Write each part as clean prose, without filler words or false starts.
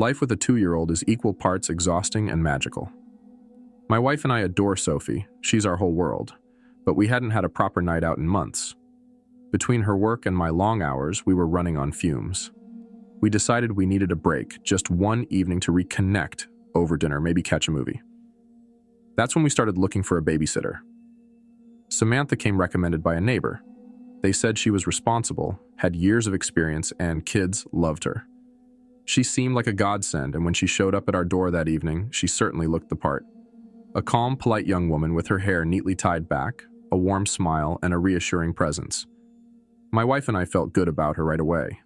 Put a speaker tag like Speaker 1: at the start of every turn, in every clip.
Speaker 1: Life with a 2-year-old is equal parts exhausting and magical. My wife and I adore Sophie, she's our whole world, but we hadn't had a proper night out in months. Between her work and my long hours, we were running on fumes. We decided we needed a break, just one evening to reconnect over dinner, maybe catch a movie. That's when we started looking for a babysitter. Samantha came recommended by a neighbor. They said she was responsible, had years of experience, and kids loved her. She seemed like a godsend, and when she showed up at our door that evening, she certainly looked the part. A calm, polite young woman with her hair neatly tied back, a warm smile, and a reassuring presence. My wife and I felt good about her right away.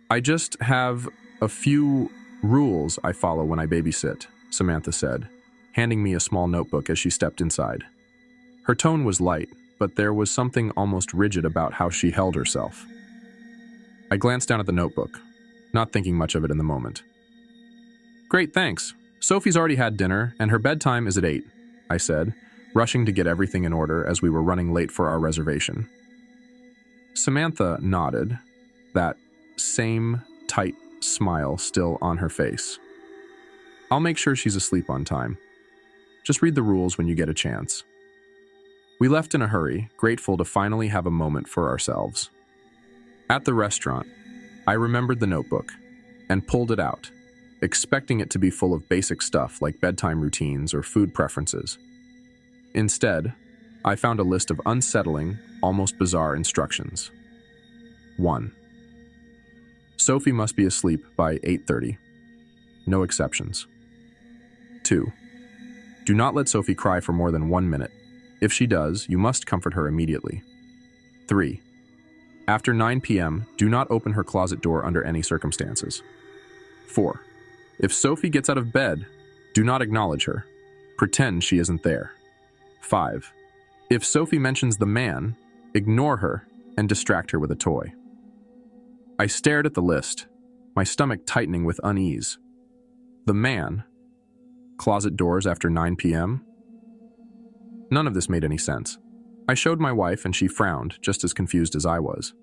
Speaker 1: "I just have a few rules I follow when I babysit," Samantha said, handing me a small notebook as she stepped inside. Her tone was light, but there was something almost rigid about how she held herself. I glanced down at the notebook, not thinking much of it in the moment. "Great, thanks. Sophie's already had dinner, and her bedtime is at 8, I said, rushing to get everything in order as we were running late for our reservation. Samantha nodded, that same tight smile still on her face. "I'll make sure she's asleep on time. Just read the rules when you get a chance." We left in a hurry, grateful to finally have a moment for ourselves. At the restaurant, I remembered the notebook and pulled it out, expecting it to be full of basic stuff like bedtime routines or food preferences. Instead, I found a list of unsettling, almost bizarre instructions. 1. Sophie must be asleep by 8:30. No exceptions. 2. Do not let Sophie cry for more than 1 minute. If she does, you must comfort her immediately. 3. After 9 p.m., do not open her closet door under any circumstances. 4. If Sophie gets out of bed, do not acknowledge her. Pretend she isn't there. 5. If Sophie mentions the man, ignore her and distract her with a toy. I stared at the list, my stomach tightening with unease. The man? Closet doors after 9 p.m.? None of this made any sense. I showed my wife and she frowned, just as confused as I was.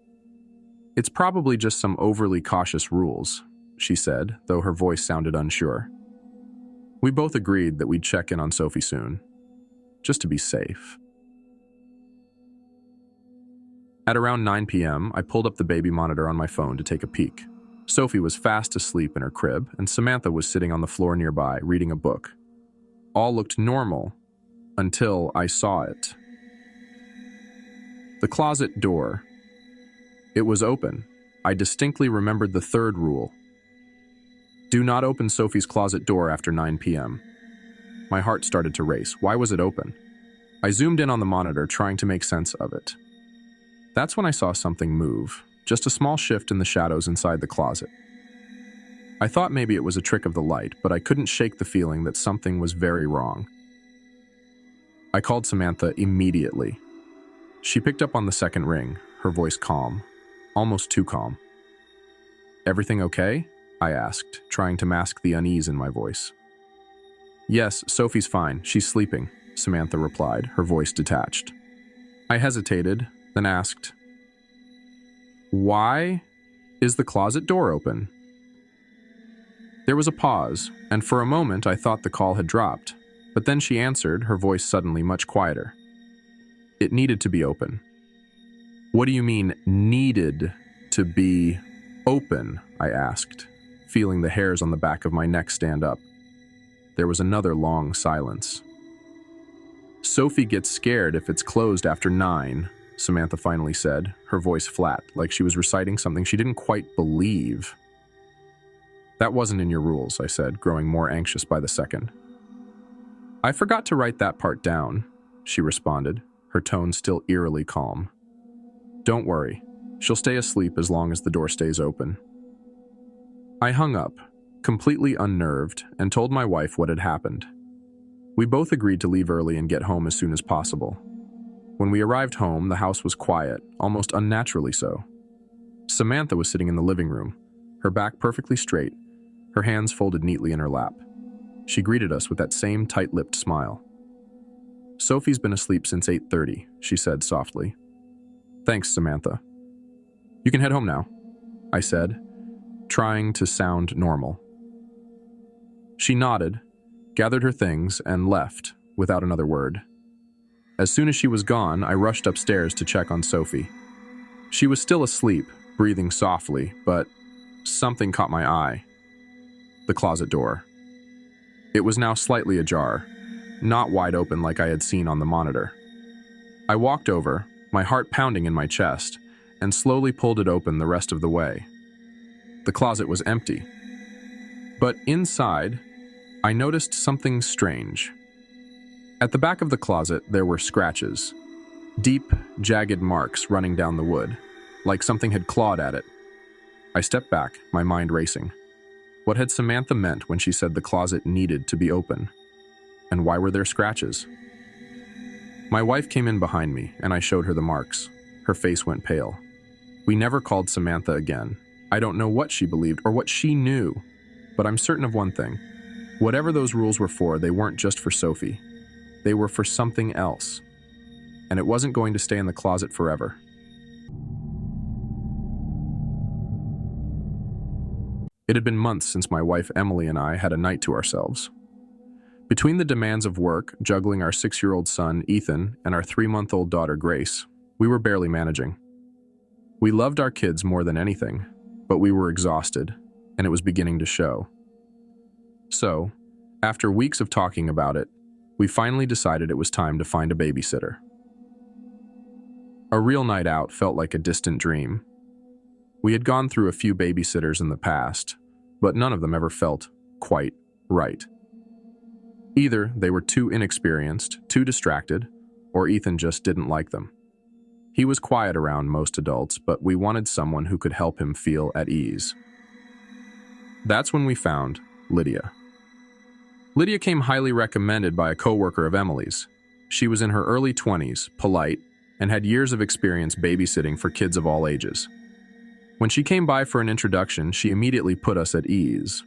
Speaker 1: "It's probably just some overly cautious rules," she said, though her voice sounded unsure. We both agreed that we'd check in on Sophie soon, just to be safe. At around 9 p.m., I pulled up the baby monitor on my phone to take a peek. Sophie was fast asleep in her crib, and Samantha was sitting on the floor nearby, reading a book. All looked normal, until I saw it. The closet door. It was open. I distinctly remembered the third rule. Do not open Sophie's closet door after 9 p.m. My heart started to race. Why was it open? I zoomed in on the monitor, trying to make sense of it. That's when I saw something move, just a small shift in the shadows inside the closet. I thought maybe it was a trick of the light, but I couldn't shake the feeling that something was very wrong. I called Samantha immediately. She picked up on the second ring, her voice calm, almost too calm. "Everything okay?" I asked, trying to mask the unease in my voice. "Yes, Sophie's fine. She's sleeping," Samantha replied, her voice detached. I hesitated, then asked, "Why is the closet door open?" There was a pause, and for a moment I thought the call had dropped, but then she answered, her voice suddenly much quieter. "It needed to be open." "What do you mean, needed to be open?" I asked, feeling the hairs on the back of my neck stand up. There was another long silence. "Sophie gets scared if it's closed after 9, Samantha finally said, her voice flat, like she was reciting something she didn't quite believe. "That wasn't in your rules," I said, growing more anxious by the second. "I forgot to write that part down," she responded, her tone still eerily calm. "Don't worry, she'll stay asleep as long as the door stays open." I hung up, completely unnerved, and told my wife what had happened. We both agreed to leave early and get home as soon as possible. When we arrived home, the house was quiet, almost unnaturally so. Samantha was sitting in the living room, her back perfectly straight, her hands folded neatly in her lap. She greeted us with that same tight-lipped smile. "Sophie's been asleep since 8:30, she said softly. "Thanks, Samantha. You can head home now," I said, trying to sound normal. She nodded, gathered her things, and left, without another word. As soon as she was gone, I rushed upstairs to check on Sophie. She was still asleep, breathing softly, but something caught my eye. The closet door. It was now slightly ajar, not wide open like I had seen on the monitor. I walked over, my heart pounding in my chest, and slowly pulled it open the rest of the way. The closet was empty. But inside, I noticed something strange. At the back of the closet, there were scratches. Deep, jagged marks running down the wood, like something had clawed at it. I stepped back, my mind racing. What had Samantha meant when she said the closet needed to be open? And why were there scratches? My wife came in behind me, and I showed her the marks. Her face went pale. We never called Samantha again. I don't know what she believed or what she knew, but I'm certain of one thing. Whatever those rules were for, they weren't just for Sophie. They were for something else. And it wasn't going to stay in the closet forever. It had been months since my wife Emily and I had a night to ourselves. Between the demands of work, juggling our 6-year-old son, Ethan, and our 3-month-old daughter, Grace, we were barely managing. We loved our kids more than anything, but we were exhausted, and it was beginning to show. So, after weeks of talking about it, we finally decided it was time to find a babysitter. A real night out felt like a distant dream. We had gone through a few babysitters in the past, but none of them ever felt quite right. Either they were too inexperienced, too distracted, or Ethan just didn't like them. He was quiet around most adults, but we wanted someone who could help him feel at ease. That's when we found Lydia. Lydia came highly recommended by a coworker of Emily's. She was in her early 20s, polite, and had years of experience babysitting for kids of all ages. When she came by for an introduction, she immediately put us at ease.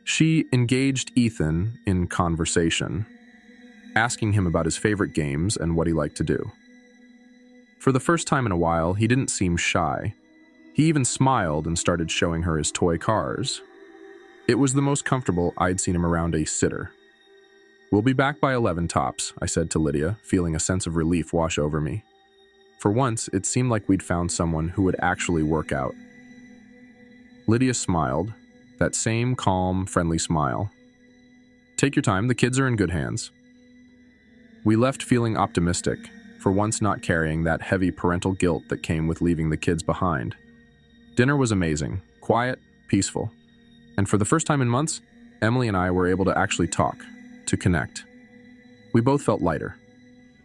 Speaker 1: She engaged Ethan in conversation, asking him about his favorite games and what he liked to do. For the first time in a while, he didn't seem shy. He even smiled and started showing her his toy cars. It was the most comfortable I'd seen him around a sitter. "We'll be back by 11 tops," I said to Lydia, feeling a sense of relief wash over me. For once, it seemed like we'd found someone who would actually work out. Lydia smiled, that same calm, friendly smile. "Take your time, the kids are in good hands." We left feeling optimistic, for once not carrying that heavy parental guilt that came with leaving the kids behind. Dinner was amazing, quiet, peaceful. And for the first time in months, Emily and I were able to actually talk, to connect. We both felt lighter.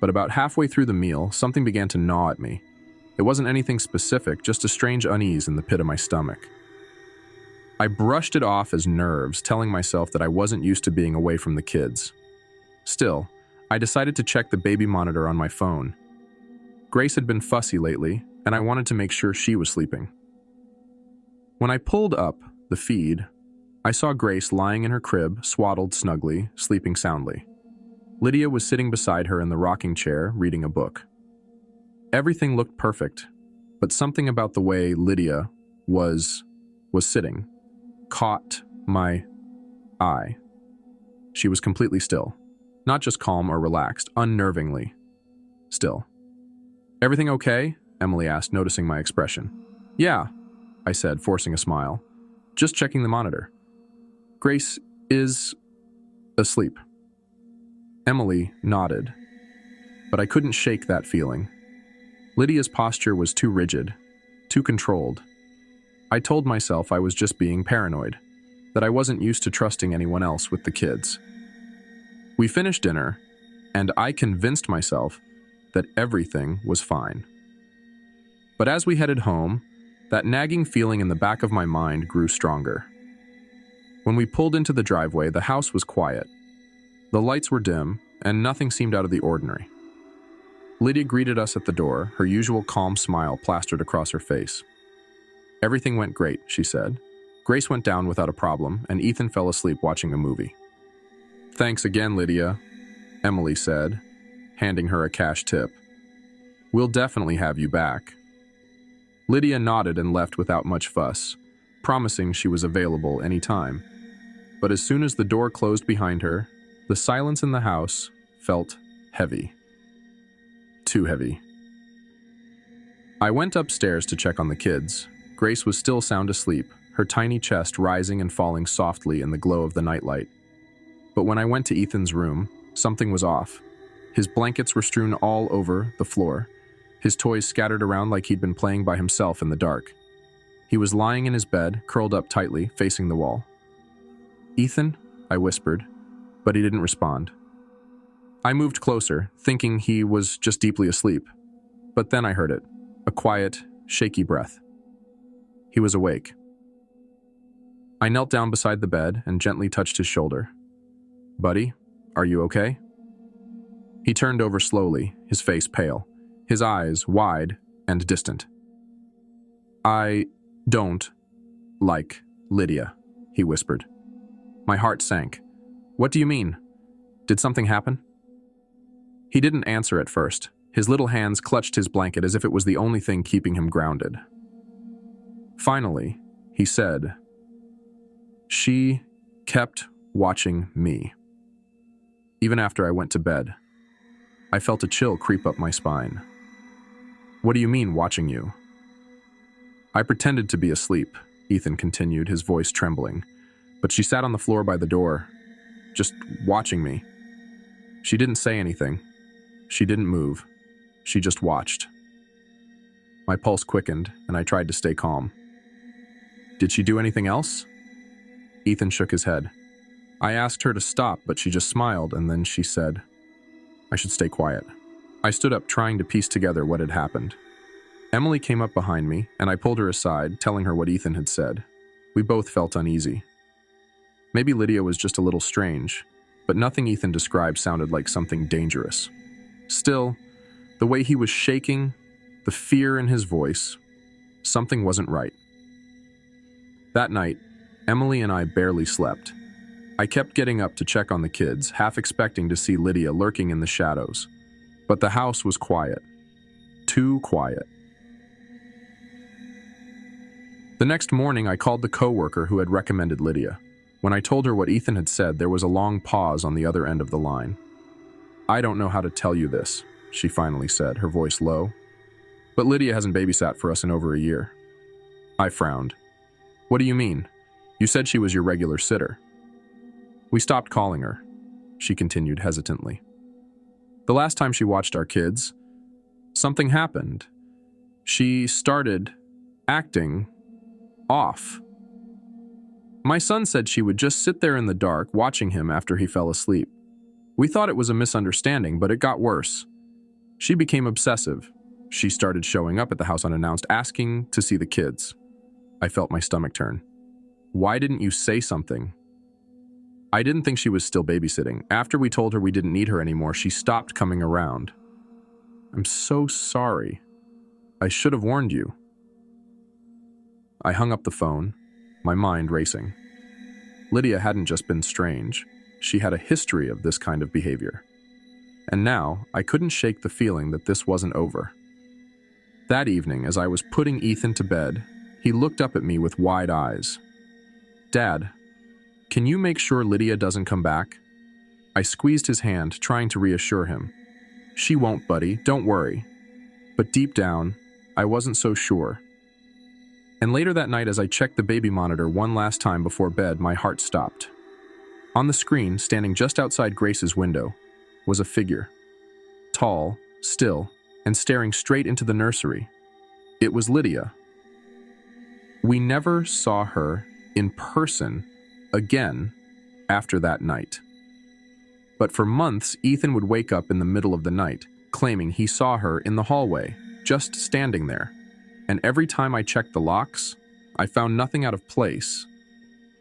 Speaker 1: But about halfway through the meal, something began to gnaw at me. It wasn't anything specific, just a strange unease in the pit of my stomach. I brushed it off as nerves, telling myself that I wasn't used to being away from the kids. Still, I decided to check the baby monitor on my phone. Grace had been fussy lately, and I wanted to make sure she was sleeping. When I pulled up the feed, I saw Grace lying in her crib, swaddled snugly, sleeping soundly. Lydia was sitting beside her in the rocking chair, reading a book. Everything looked perfect, but something about the way Lydia was sitting caught my eye. She was completely still, not just calm or relaxed, unnervingly still. "Everything okay?" Emily asked, noticing my expression. "Yeah," I said, forcing a smile. "Just checking the monitor. Grace is asleep." Emily nodded, but I couldn't shake that feeling. Lydia's posture was too rigid, too controlled. I told myself I was just being paranoid, that I wasn't used to trusting anyone else with the kids. We finished dinner, and I convinced myself that everything was fine. But as we headed home, that nagging feeling in the back of my mind grew stronger. When we pulled into the driveway, the house was quiet. The lights were dim, and nothing seemed out of the ordinary. Lydia greeted us at the door, her usual calm smile plastered across her face. "Everything went great," she said. "Grace went down without a problem, and Ethan fell asleep watching a movie." "Thanks again, Lydia," Emily said, handing her a cash tip. "We'll definitely have you back." Lydia nodded and left without much fuss, promising she was available any time. but as soon as the door closed behind her, the silence in the house felt heavy. Too heavy. I went upstairs to check on the kids. Grace was still sound asleep, her tiny chest rising and falling softly in the glow of the nightlight. But when I went to Ethan's room, something was off. His blankets were strewn all over the floor, his toys scattered around like he'd been playing by himself in the dark. He was lying in his bed, curled up tightly, facing the wall. "Ethan?" I whispered, but he didn't respond. I moved closer, thinking he was just deeply asleep. But then I heard it, a quiet, shaky breath. He was awake. I knelt down beside the bed and gently touched his shoulder. "Buddy, are you okay?" He turned over slowly, his face pale, his eyes wide and distant. "I don't like Lydia," he whispered. My heart sank. "What do you mean? Did something happen?" He didn't answer at first. His little hands clutched his blanket as if it was the only thing keeping him grounded. Finally, he said, "She kept watching me. Even after I went to bed." I felt a chill creep up my spine. "What do you mean, watching you?" "I pretended to be asleep," Ethan continued, his voice trembling. "But she sat on the floor by the door, just watching me. She didn't say anything. She didn't move. She just watched." My pulse quickened, and I tried to stay calm. "Did she do anything else?" Ethan shook his head. "I asked her to stop, but she just smiled, and then she said I should stay quiet." I stood up, trying to piece together what had happened. Emily came up behind me, and I pulled her aside, telling her what Ethan had said. We both felt uneasy. Maybe Lydia was just a little strange, but nothing Ethan described sounded like something dangerous. Still, the way he was shaking, the fear in his voice, something wasn't right. That night, Emily and I barely slept. I kept getting up to check on the kids, half expecting to see Lydia lurking in the shadows. But the house was quiet. Too quiet. The next morning, I called the coworker who had recommended Lydia. When I told her what Ethan had said, there was a long pause on the other end of the line. "I don't know how to tell you this," she finally said, her voice low. "But Lydia hasn't babysat for us in over a year." I frowned. "What do you mean? You said she was your regular sitter." "We stopped calling her," she continued hesitantly. "The last time she watched our kids, something happened. She started acting off. My son said she would just sit there in the dark, watching him after he fell asleep. We thought it was a misunderstanding, but it got worse. She became obsessive. She started showing up at the house unannounced, asking to see the kids." I felt my stomach turn. "Why didn't you say something?" "I didn't think she was still babysitting. After we told her we didn't need her anymore, she stopped coming around." "I'm so sorry. I should have warned you." I hung up the phone, my mind racing. Lydia hadn't just been strange. She had a history of this kind of behavior. And now, I couldn't shake the feeling that this wasn't over. That evening, as I was putting Ethan to bed, he looked up at me with wide eyes. "Dad, can you make sure Lydia doesn't come back?" I squeezed his hand, trying to reassure him. "She won't, buddy, don't worry." But deep down, I wasn't so sure. And later that night, as I checked the baby monitor one last time before bed, my heart stopped. On the screen, standing just outside Grace's window, was a figure. Tall, still, and staring straight into the nursery. It was Lydia. We never saw her in person again after that night. But for months, Ethan would wake up in the middle of the night, claiming he saw her in the hallway, just standing there. And every time I checked the locks, I found nothing out of place.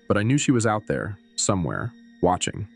Speaker 1: But I knew she was out there, somewhere, watching.